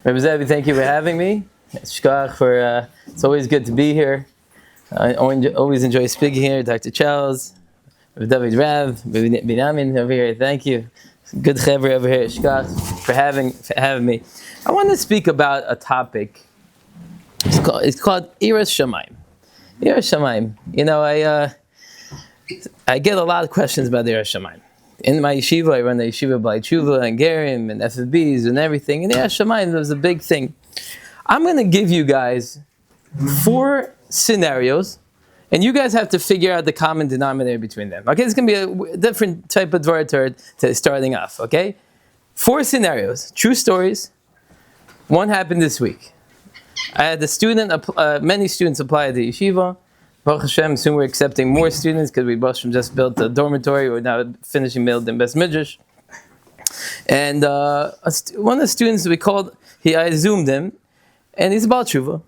Rabbi, thank you for having me. It's always good to be here. I always enjoy speaking here. Dr. Charles, David Rav, Binyamin over here. Thank you. Good chevra over here. Shkach for having me. I want to speak about a topic. It's called Iras Shamayim. Iras Shamayim. You know, I get a lot of questions about Iras Shamayim. In my yeshiva, I run the yeshiva by Tshuva and Gerim and FFBs and everything. And Iras Shamayim was a big thing. I'm going to give you guys 4 scenarios, and you guys have to figure out the common denominator between them. Okay, it's going to be a different type of dvar to starting off. Okay, 4 scenarios, true stories. One happened this week. I had many students apply at the yeshiva. Baruch Hashem, soon we're accepting more students because we just built a dormitory. We're now finishing building Bais Medrash. And one of the students I Zoomed him, and he's about Tshuva.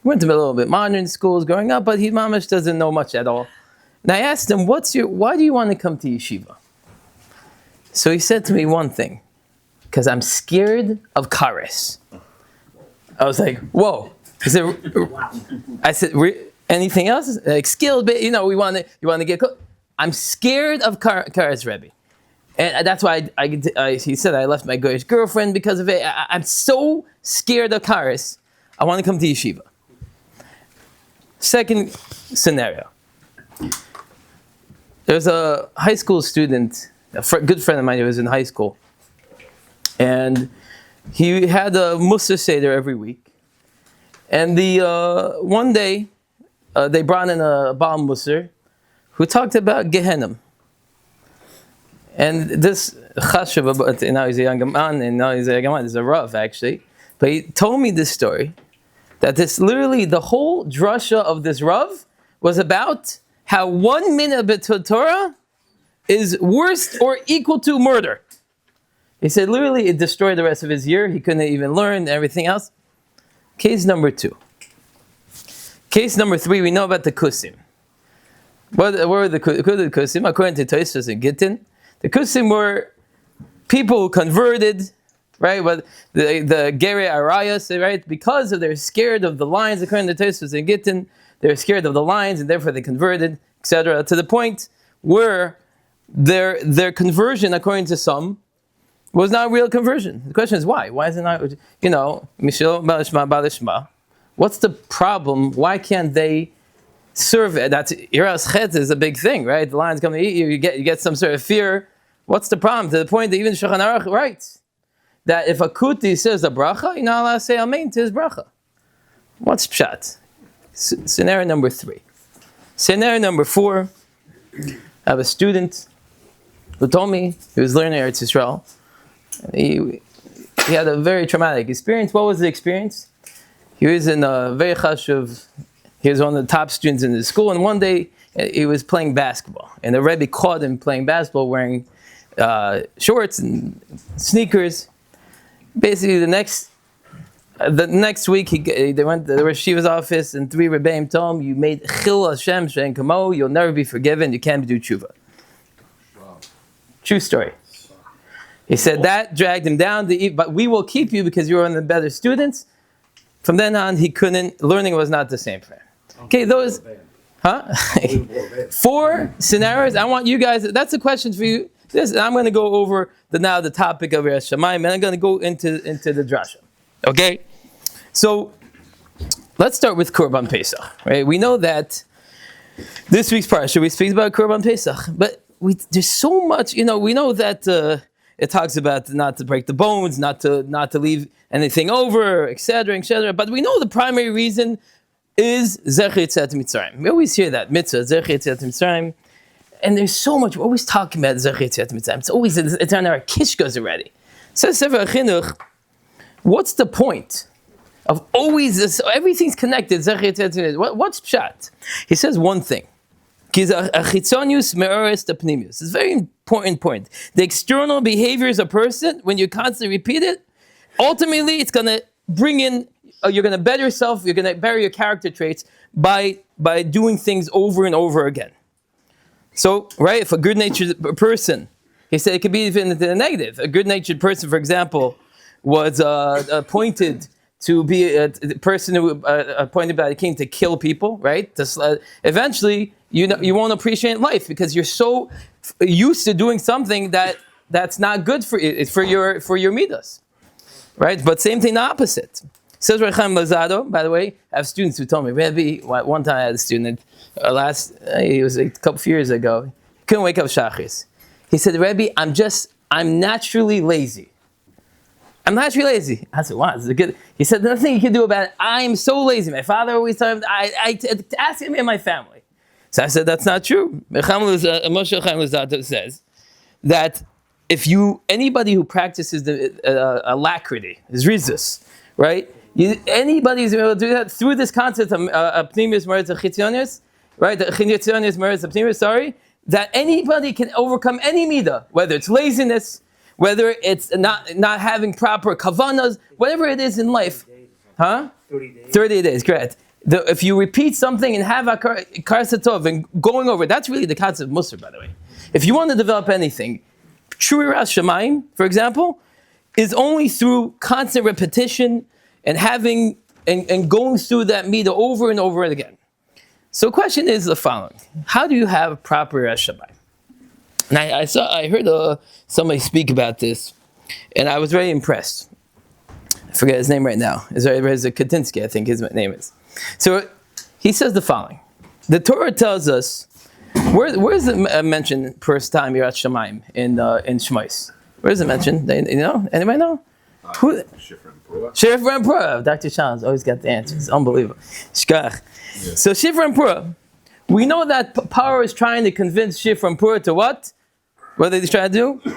Went to a little bit modern schools growing up, but he mamash doesn't know much at all. And I asked him, why do you want to come to yeshiva? So he said to me one thing, because I'm scared of kares. I was like, whoa. He said, I said, anything else? Like skilled, but you want to get close. I'm scared of kares, Rabbi. And that's why he said I left my girlfriend because of it. I'm so scared of kares. I want to come to yeshiva. Second scenario. There's a high school student, good friend of mine who was in high school. And he had a Musar Seder every week. And one day, they brought in a Baal Musar who talked about Gehenna. And this Chashav, now he's a young man, and now he's a young man, he's a Rav actually. But he told me this story, that literally the whole drasha of this Rav was about how 1 minute of Torah is worse or equal to murder. He said literally it destroyed the rest of his year. He couldn't even learn everything else. Case number 2. Case number 3, we know about the Kusim. What were the Kusim? According to Tosfos and Gittin, the Kusim were people who converted, right? But the Gerei Arayos, right? Because they're scared of the lions, according to Tosfos and Gittin, they're scared of the lions, and therefore they converted, etc. To the point where their conversion, according to some, was not real conversion. The question is why? Why is it not? Mishlo Balishma Balishma. What's the problem? Why can't they serve it? That's Iras Chet is a big thing, right? The lions come to eat you. You get some sort of fear. What's the problem? To the point that even Shulchan Aruch writes that if a kuti says a bracha, you're not allowed to say amen to his bracha. What's pshat? Scenario number 3. Scenario number 4. I have a student who told me he was learning Eretz Yisrael. He had a very traumatic experience. What was the experience? He was in a very chashuv. He was one of the top students in the school, and one day he was playing basketball, and the Rabbi caught him playing basketball wearing shorts and sneakers. Basically, the next week they went to the Rashiva's office, and 3 Rebbeim told him, "You made chil Hashem she'en kamo. You'll never be forgiven. You can't do tshuva." Wow. True story. He said that dragged him down. But we will keep you because you're one of the better students. From then on, learning was not the same for him. Okay, 4 scenarios. I want you guys, that's a question for you. I'm going to go over the topic of Iras Shamayim, and I'm going to go into the drasha. Okay? So, let's start with Korban Pesach. Right? We know that this week's parsha, we speak about Korban Pesach, but there's so much, we know that it talks about not to break the bones, not to leave anything over, etc., etc. But we know the primary reason is Zecher Yetziat Mitzrayim. We always hear that mitzvah, Zecher Yetziat Mitzrayim, and there's so much. We're always talking about Zecher Yetziat Mitzrayim. It's on our kishkas already. Says Sefer Chinuch, what's the point of always this? Everything's connected. Zecher Yetziat Mitzrayim. What's pshat? He says one thing. It's a very important point. The external behaviors of a person, when you constantly repeat it, ultimately it's going to bring in, you're going to better yourself, you're going to better your character traits by doing things over and over again. So, right, if a good-natured person, he said it could be even the negative. A good-natured person, for example, was appointed to be the person who appointed by the king to kill people, right? Eventually, you won't appreciate life because you're so used to doing something that's not good for your midas, right? But same thing, the opposite. Says Rabbi Chaim Lazado. By the way, I have students who told me, Rabbi, one time I had a student, it was a couple of years ago, he couldn't wake up shachris. He said, Rabbi, I'm naturally lazy. I'm naturally lazy. I said, wow, this is good. He said, nothing you can do about it. I'm so lazy. My father always told me, I ask him in my family. So I said, that's not true. Moshe Chaim Lazado says that anybody who practices alacrity, is rizus, right? Anybody is able to do that through this concept of pnimius meretz chitzionis, right? The chitzionis meretz pnimius, sorry, that anybody can overcome any midah, whether it's laziness, whether it's not having proper kavanas, whatever it is in life. 30 days. 30 days, correct. If you repeat something and have a karsatov and going over, that's really the concept of Musar, by the way. If you want to develop anything, true Yiras Shamayim, for example, is only through constant repetition and having and going through that midah over and over again. So the question is the following: how do you have proper Yiras Shamayim? And I heard somebody speak about this, and I was very impressed. I forget his name right now. It's a Katinsky, I think his name is. So he says the following: the Torah tells us, where's it mentioned first time Yiras Shamayim in Shmos? Where is it mentioned? You know? Anybody know? Who? Shifra and Pura. Dr. Shah's always got the answers. Unbelievable. Shkach. Yeah. So Shifra and Pura. We know that power is trying to convince Shifra and Pura to what? What are they trying to do?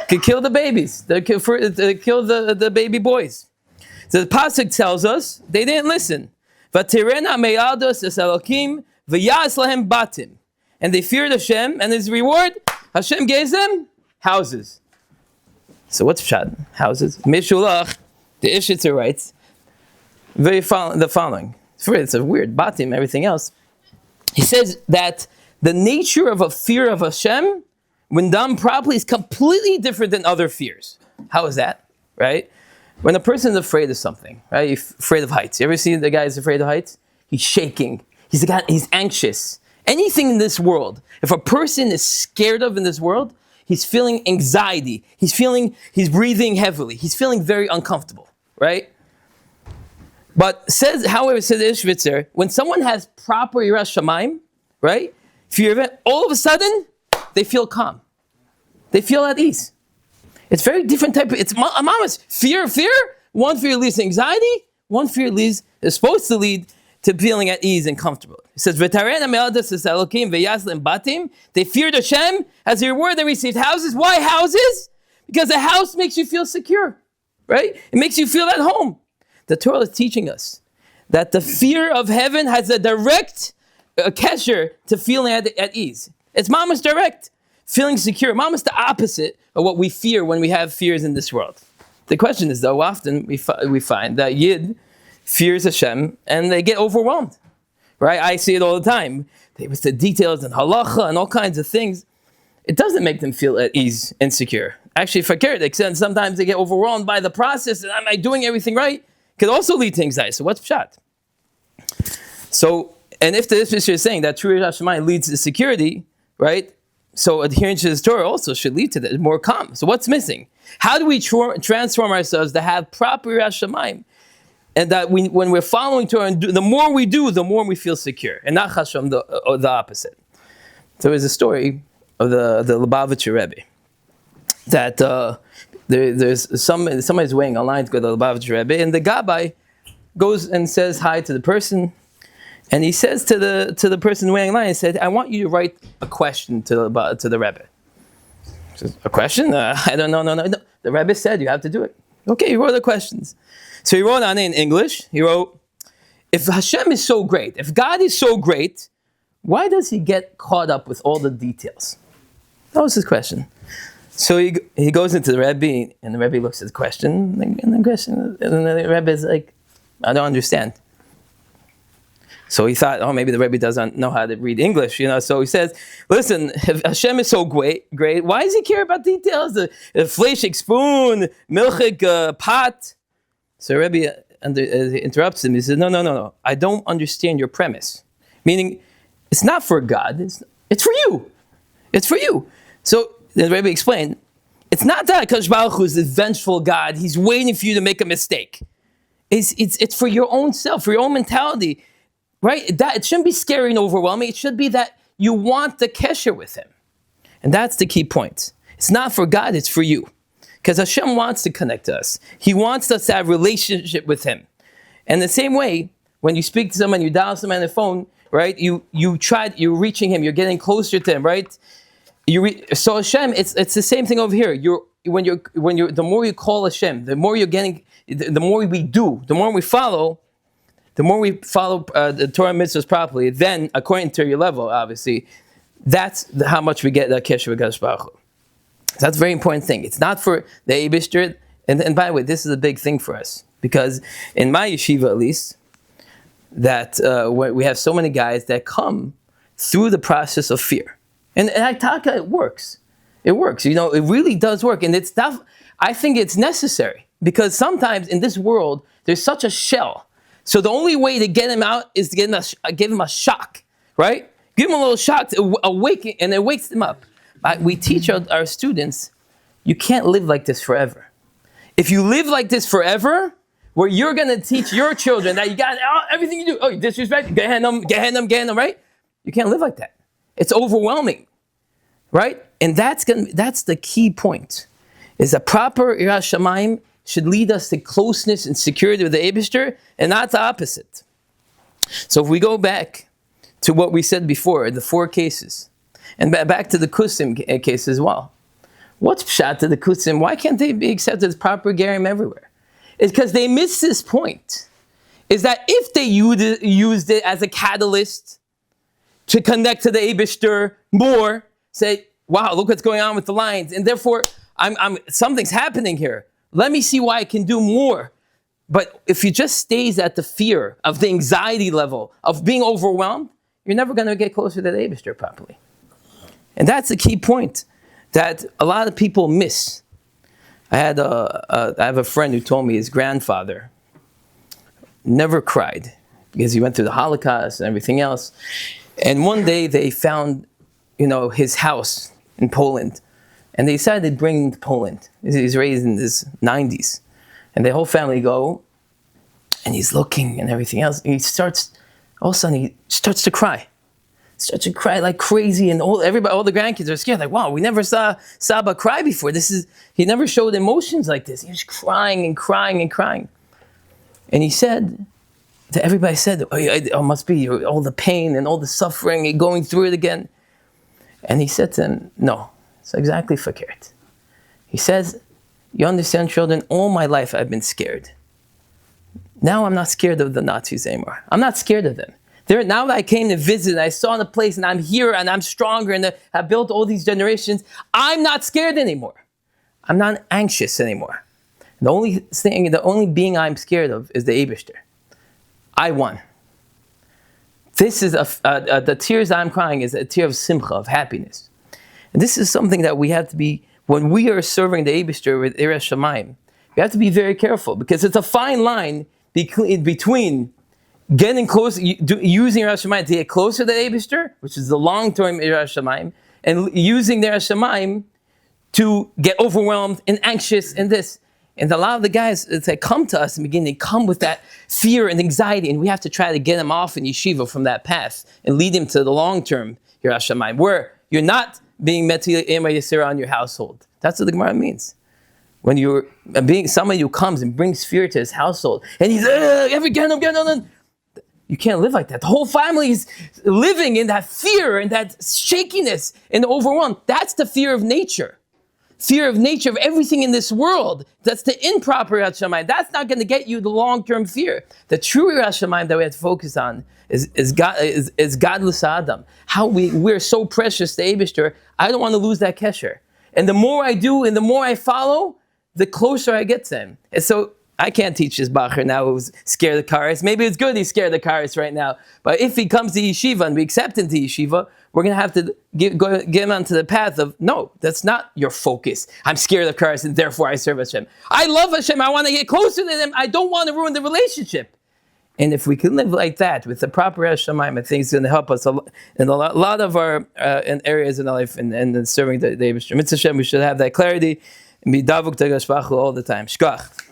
To kill the babies. To kill the baby boys. So the pasuk tells us they didn't listen. Vatirena me'aldos es Elokim v'yas lahem batim. And they feared Hashem, and his reward, Hashem gave them houses. So what's pshat? Houses. Mishulach, the Ishitzer writes, the following. It's a weird batim, everything else. He says that the nature of a fear of Hashem, when done properly, is completely different than other fears. How is that? Right? When a person is afraid of something, right? You're afraid of heights. You ever see the guy who's afraid of heights? He's shaking. He's anxious. Anything in this world, if a person is scared of in this world, he's feeling anxiety. He's breathing heavily. He's feeling very uncomfortable, right? But however, says Ishvitzer, when someone has proper Yiras Shamayim, right? All of a sudden, they feel calm. They feel at ease. It's very different type of, it's mama's fear. One fear leads to anxiety. One fear is supposed to lead to feeling at ease and comfortable. It says, they feared Hashem. As a reward, they received houses. Why houses? Because a house makes you feel secure, right? It makes you feel at home. The Torah is teaching us that the fear of heaven has a direct kesher to feeling at ease. It's mama's direct. Feeling secure. Mama's the opposite of what we fear when we have fears in this world. The question is, though, often we find that Yid fears Hashem and they get overwhelmed, right? I see it all the time. With the details and halacha and all kinds of things, it doesn't make them feel at ease and secure. Actually, sometimes they get overwhelmed by the process and am I doing everything right? Could also lead to anxiety. So what's pshat? So, and if the Ishvitzer is saying that true Yiras Shamayim leads to security, right? So adherence to the Torah also should lead to that, more calm. So what's missing? How do we transform ourselves to have proper Yiras Shamayim? And that when we're following Torah, and the more we do, the more we feel secure. And not Hashem, the opposite. So there's a story of the Lubavitcher Rebbe. That there's somebody's waiting online to go to the Lubavitcher Rebbe, and the Gabbai goes and says hi to the person. And he says to the person waiting in line, he said, I want you to write a question to the Rebbe. He says, a question? I don't know. No. The Rebbe said you have to do it. Okay, he wrote the questions. So he wrote on it in English. He wrote, if Hashem is so great, if God is so great, why does he get caught up with all the details? That was his question. So he goes into the Rebbe, and the Rebbe looks at the question, and the Rebbe is like, I don't understand. So he thought, oh, maybe the Rabbi doesn't know how to read English, So he says, listen, if Hashem is so great, why does he care about details? The fleshig spoon, milchig pot. So Rabbi interrupts him. He says, no. I don't understand your premise. Meaning, it's not for God. It's for you. It's for you. So the Rabbi explained, it's not that HaKadosh Baruch Hu is the vengeful God. He's waiting for you to make a mistake. It's for your own self, for your own mentality. Right? That it shouldn't be scary and overwhelming. It should be that you want the kesher with him. And that's the key point. It's not for God, it's for you. Because Hashem wants to connect to us. He wants us to have a relationship with him. And the same way, when you speak to someone, you dial someone on the phone, right? You're reaching him, you're getting closer to him, right? So Hashem, it's the same thing over here. The more you call Hashem, the more you're getting, the more we do, the more we follow the Torah mitzvahs properly, then, according to your level, obviously, that's how much we get that kesher with HaKadosh Baruch Hu. So that's a very important thing. It's not for the Eibishter, and by the way, this is a big thing for us, because in my yeshiva at least, that we have so many guys that come through the process of fear. And Taka, it works. It works, it really does work. And it's tough. I think it's necessary, because sometimes in this world, there's such a shell. So the only way to get him out is to give him a shock, right? Give him a little shock to awaken, and it wakes them up. We teach our students, you can't live like this forever. If you live like this forever, where you're going to teach your children that you got everything you do, you disrespect, Gehenna, right? You can't live like that. It's overwhelming, right? And that's the key point, is a proper Yiras Shamayim should lead us to closeness and security with the Eibishter, and not the opposite. So if we go back to what we said before, the 4 cases, and back to the Kusim case as well. What's pshat to the Kusim? Why can't they be accepted as proper Gerim everywhere? It's because they miss this point. Is that if they used it as a catalyst to connect to the Eibishter more, say, wow, look what's going on with the lions, and therefore something's happening here. Let me see why I can do more. But if it just stays at the fear of the anxiety level of being overwhelmed, you're never going to get closer to the Eibishter properly. And that's the key point that a lot of people miss. I have a friend who told me his grandfather never cried because he went through the Holocaust and everything else. And one day they found, his house in Poland. And they decided to bring him to Poland. He's raised in his 90s. And the whole family go, and he's looking and everything else. And all of a sudden he starts to cry. Starts to cry like crazy. And all the grandkids are scared. Like, wow, we never saw Saba cry before. He never showed emotions like this. He was crying and crying and crying. And he said, everybody said, it must be all the pain and all the suffering and going through it again. And he said to them, no. It's exactly fakert. He says, you understand, children, all my life I've been scared. Now I'm not scared of the Nazis anymore. I'm not scared of them. Now that I came to visit and I saw the place and I'm here and I'm stronger and I've built all these generations, I'm not scared anymore. I'm not anxious anymore. The only being I'm scared of is the Eibishter. I won. This is the tears I'm crying is a tear of simcha, of happiness. And this is something that we have to be, when we are serving the Eibishter with Yiras Shamayim, we have to be very careful, because it's a fine line between getting close, using Yiras Shamayim to get closer to the Eibishter, which is the long-term Yiras Shamayim, and using the Yiras Shamayim to get overwhelmed and anxious and this. And a lot of the guys that come to us in the beginning, they come with that fear and anxiety, and we have to try to get them off in yeshiva from that path and lead them to the long-term Yiras Shamayim, where you're not being Metil Ema Yisera on your household. That's what the Gemara means. When you're being somebody who comes and brings fear to his household, and he's you can't live like that. The whole family is living in that fear and that shakiness and overwhelm. That's the fear of nature. Fear of nature of everything in this world. That's the improper Yiras Shamayim. That's not going to get you the long-term fear. The true Yiras Shamayim that we have to focus on is godless Adam. How we're so precious to Eibishter. I don't want to lose that kesher. And the more I do and the more I follow, the closer I get to him. And so I can't teach this bacher now who's scared of kares. Maybe it's good he's scared of kares right now. But if he comes to yeshiva and we accept him to yeshiva, we're going to have to get him onto the path of, no, that's not your focus. I'm scared of kares and therefore I serve Hashem. I love Hashem. I want to get closer to Him. I don't want to ruin the relationship. And if we can live like that with the proper Hashemayim, I think it's going to help us in a lot of our in areas in our life and serving the Eibush. Mitzvah Hashem, we should have that clarity and be davuk to Gashpachu all the time. Shkach.